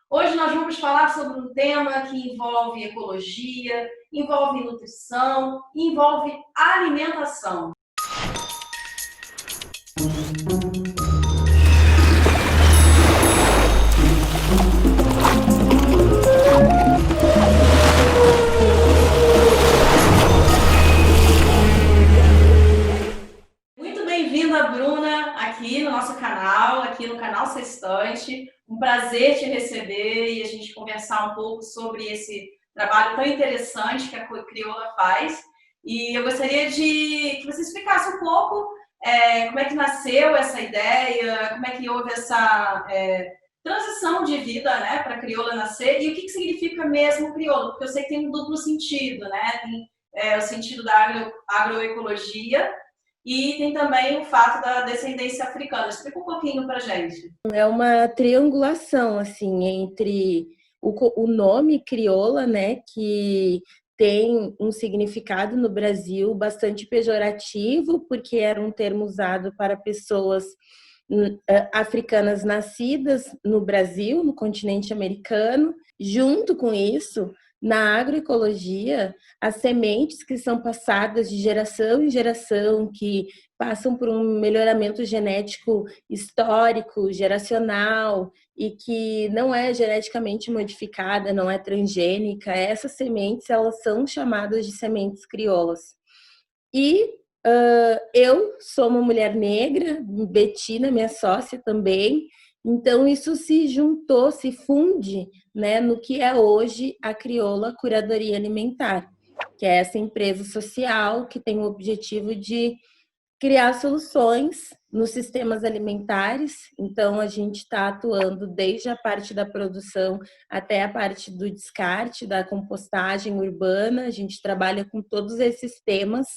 Hoje nós vamos falar sobre um tema que envolve ecologia, envolve nutrição, envolve alimentação. Muito bem-vinda, Bruna, aqui no nosso canal, aqui no canal Sextante. Um prazer te receber e a gente conversar um pouco sobre esse trabalho tão interessante que a Crioula faz. E eu gostaria de que você explicasse um pouco como é que nasceu essa ideia, como é que houve essa transição de vida, né, para a Crioula nascer e o que significa mesmo Crioula, porque eu sei que tem um duplo sentido, né? Tem o sentido da agroecologia e tem também o fato da descendência africana. Explica um pouquinho para a gente. É uma triangulação, assim, entre o nome crioula, né, que tem um significado no Brasil bastante pejorativo, porque era um termo usado para pessoas africanas nascidas no Brasil, no continente americano. Junto com isso, na agroecologia, as sementes que são passadas de geração em geração, que passam por um melhoramento genético histórico, geracional, e que não é geneticamente modificada, não é transgênica, essas sementes elas são chamadas de sementes crioulas. E eu sou uma mulher negra, Betina, minha sócia também, então isso se juntou, se funde, né, no que é hoje a Crioula Curadoria Alimentar, que é essa empresa social que tem o objetivo de criar soluções nos sistemas alimentares. Então, a gente está atuando desde a parte da produção até a parte do descarte, da compostagem urbana. A gente trabalha com todos esses temas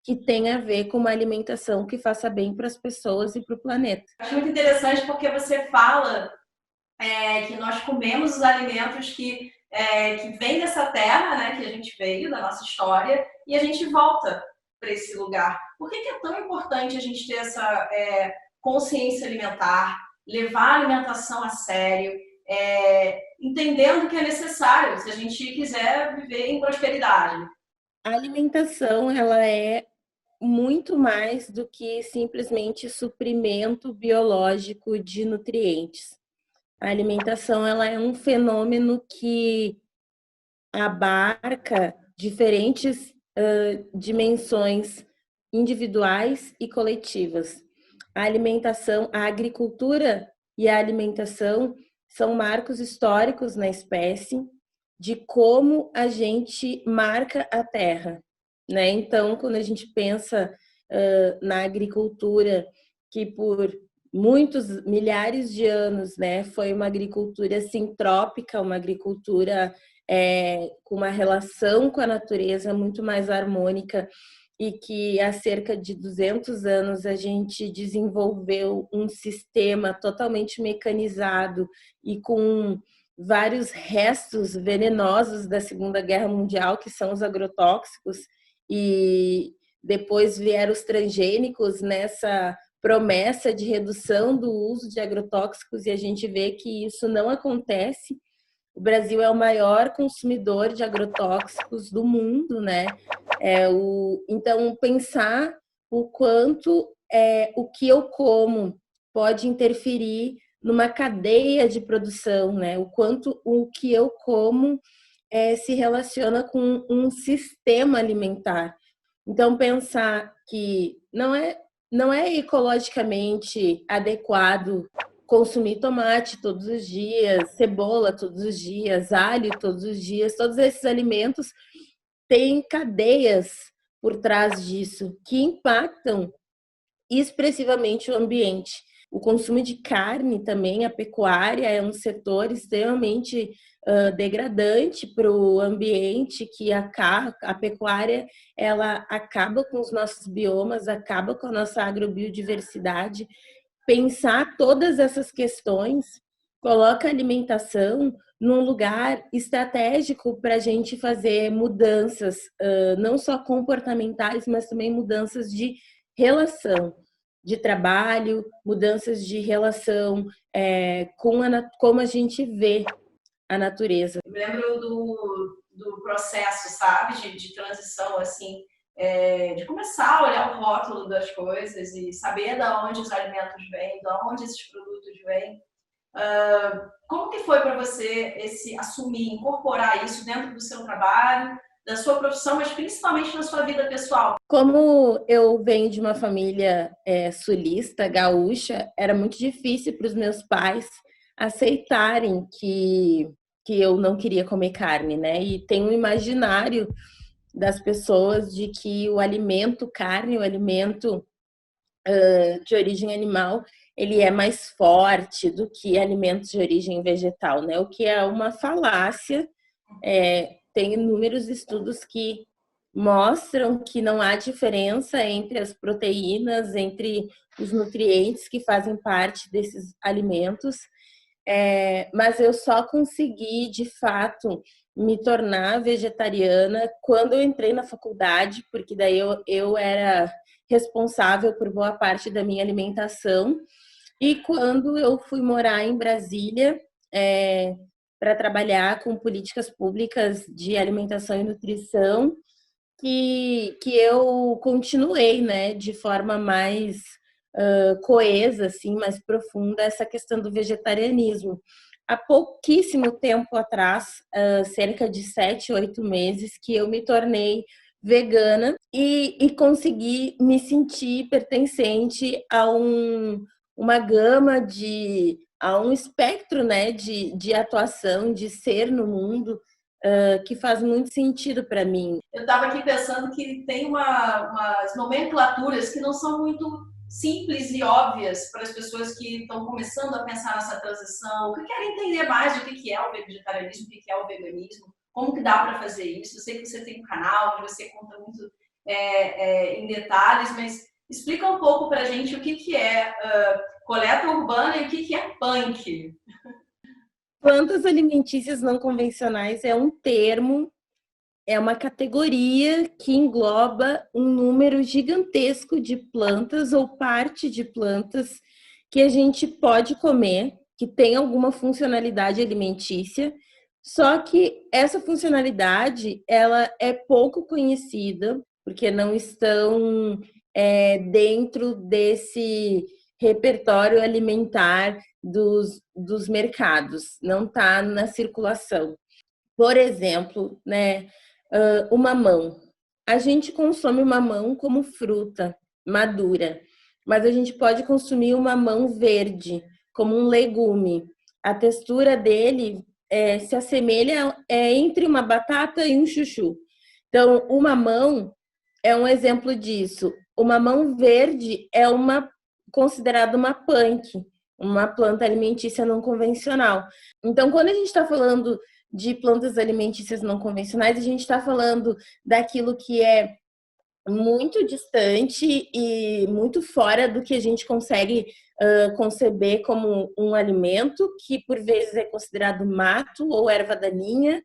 que têm a ver com uma alimentação que faça bem para as pessoas e para o planeta. Acho muito interessante porque você fala que nós comemos os alimentos que vêm dessa terra, né, que a gente veio, da nossa história, e a gente volta para esse lugar. Por que é tão importante a gente ter essa consciência alimentar, levar a alimentação a sério, entendendo que é necessário se a gente quiser viver em prosperidade? A alimentação, ela é muito mais do que simplesmente suprimento biológico de nutrientes. A alimentação, ela é um fenômeno que abarca diferentes dimensões individuais e coletivas. A alimentação, a agricultura e a alimentação são marcos históricos na espécie de como a gente marca a terra, né? Então, quando a gente pensa na agricultura, que por muitos milhares de anos, né, foi uma agricultura sintrópica, uma agricultura com uma relação com a natureza muito mais harmônica, e que há cerca de 200 anos a gente desenvolveu um sistema totalmente mecanizado e com vários restos venenosos da Segunda Guerra Mundial, que são os agrotóxicos, e depois vieram os transgênicos nessa promessa de redução do uso de agrotóxicos, e a gente vê que isso não acontece. O Brasil é o maior consumidor de agrotóxicos do mundo, né? Então, pensar o quanto o que eu como pode interferir numa cadeia de produção, né? O quanto o que eu como se relaciona com um sistema alimentar. Então, pensar que não é ecologicamente adequado consumir tomate todos os dias, cebola todos os dias, alho todos os dias, todos esses alimentos têm cadeias por trás disso que impactam expressivamente o ambiente. O consumo de carne também, a pecuária é um setor extremamente degradante para o ambiente, que a pecuária ela acaba com os nossos biomas, acaba com a nossa agrobiodiversidade. Pensar todas essas questões coloca a alimentação num lugar estratégico para a gente fazer mudanças, não só comportamentais, mas também mudanças de relação, de trabalho, mudanças de relação como a gente vê a natureza. Eu me lembro do processo, sabe, de transição, assim, de começar a olhar o rótulo das coisas e saber de onde os alimentos vêm, de onde esses produtos vêm. Como que foi para você esse assumir, incorporar isso dentro do seu trabalho, da sua profissão, mas principalmente na sua vida pessoal? Como eu venho de uma família sulista, gaúcha, era muito difícil para os meus pais aceitarem que eu não queria comer carne, né? E tem um imaginário das pessoas de que o alimento carne, o alimento de origem animal, ele é mais forte do que alimentos de origem vegetal, né? O que é uma falácia. Tem inúmeros estudos que mostram que não há diferença entre as proteínas, entre os nutrientes que fazem parte desses alimentos. Mas eu só consegui, de fato, me tornar vegetariana quando eu entrei na faculdade, porque daí eu era responsável por boa parte da minha alimentação. E quando eu fui morar em Brasília, para trabalhar com políticas públicas de alimentação e nutrição, que eu continuei, né, de forma mais coesa, assim, mais profunda, essa questão do vegetarianismo. Há pouquíssimo tempo atrás, cerca de 7, 8 meses, que eu me tornei vegana e consegui me sentir pertencente a uma gama a um espectro, né, de atuação, de ser no mundo, que faz muito sentido para mim. Eu estava aqui pensando que tem umas nomenclaturas que não são muito simples e óbvias para as pessoas que estão começando a pensar nessa transição, que querem entender mais o que é o vegetarianismo, o que é o veganismo, como que dá para fazer isso. Eu sei que você tem um canal, que você conta muito em detalhes, mas explica um pouco para a gente o que é coleta urbana e o que é punk. Plantas alimentícias não convencionais é um termo, é uma categoria que engloba um número gigantesco de plantas ou parte de plantas que a gente pode comer, que tem alguma funcionalidade alimentícia, só que essa funcionalidade ela é pouco conhecida, porque não estão dentro desse repertório alimentar dos mercados, não está na circulação. Por exemplo, né, o mamão. A gente consome o mamão como fruta madura, mas a gente pode consumir o mamão verde como um legume. A textura dele se assemelha entre uma batata e um chuchu. Então, o mamão é um exemplo disso. O mamão verde é considerado uma punk, uma planta alimentícia não convencional. Então, quando a gente está falando de plantas alimentícias não convencionais, a gente está falando daquilo que é muito distante e muito fora do que a gente consegue conceber como um alimento, que por vezes é considerado mato ou erva daninha.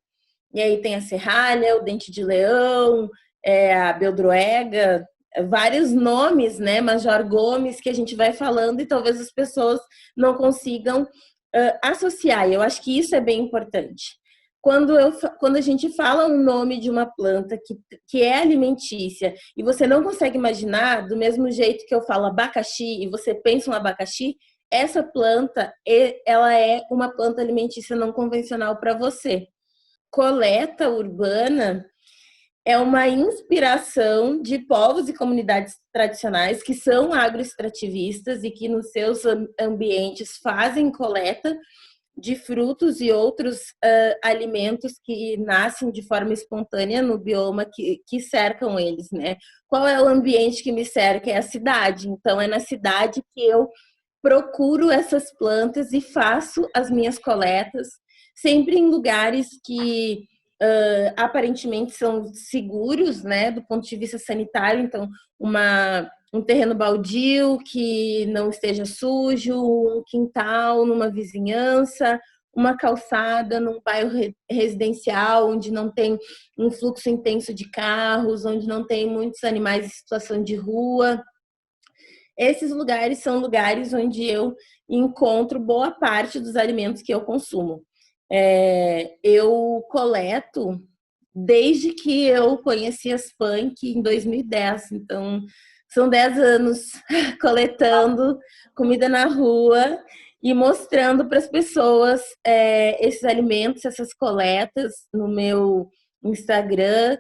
E aí tem a serralha, o dente de leão, a beldroega, vários nomes, né, Major Gomes, que a gente vai falando e talvez as pessoas não consigam associar. E eu acho que isso é bem importante. Quando a gente fala um nome de uma planta que é alimentícia e você não consegue imaginar, do mesmo jeito que eu falo abacaxi e você pensa um abacaxi, essa planta, ela é uma planta alimentícia não convencional para você. Coleta urbana é uma inspiração de povos e comunidades tradicionais que são agroextrativistas e que nos seus ambientes fazem coleta de frutos e outros alimentos que nascem de forma espontânea no bioma que cercam eles, né? Qual é o ambiente que me cerca? É a cidade. Então, é na cidade que eu procuro essas plantas e faço as minhas coletas, sempre em lugares que aparentemente são seguros, né, do ponto de vista sanitário. Então, um terreno baldio que não esteja sujo, um quintal numa vizinhança, uma calçada num bairro residencial onde não tem um fluxo intenso de carros, onde não tem muitos animais em situação de rua. Esses lugares são lugares onde eu encontro boa parte dos alimentos que eu consumo. Eu coleto desde que eu conheci as Punk em 2010. Então, são 10 anos coletando comida na rua e mostrando para as pessoas esses alimentos, essas coletas no meu Instagram.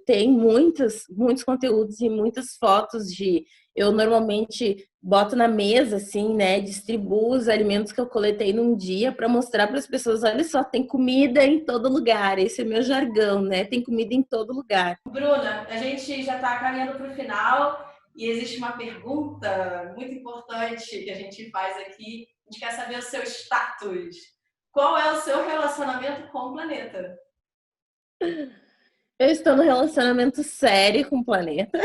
Tem muitos conteúdos e muitas fotos de. Eu normalmente boto na mesa, assim, né? Distribuo os alimentos que eu coletei num dia para mostrar para as pessoas: olha só, tem comida em todo lugar. Esse é meu jargão, né? Tem comida em todo lugar. Bruna, a gente já está caminhando para o final e existe uma pergunta muito importante que a gente faz aqui. A gente quer saber o seu status. Qual é o seu relacionamento com o planeta? Eu estou no relacionamento sério com o planeta.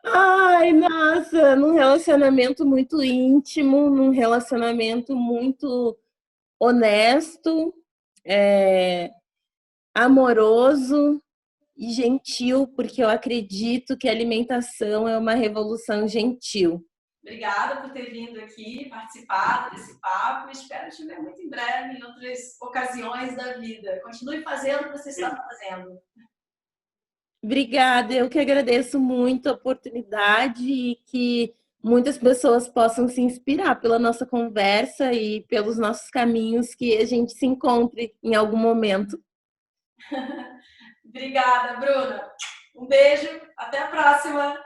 Ai, nossa, num relacionamento muito íntimo, num relacionamento muito honesto, amoroso e gentil, porque eu acredito que a alimentação é uma revolução gentil. Obrigada por ter vindo aqui, participado desse papo. Espero te ver muito em breve em outras ocasiões da vida. Continue fazendo o que você está fazendo. Obrigada, eu que agradeço muito a oportunidade e que muitas pessoas possam se inspirar pela nossa conversa e pelos nossos caminhos, que a gente se encontre em algum momento. Obrigada, Bruna. Um beijo, até a próxima.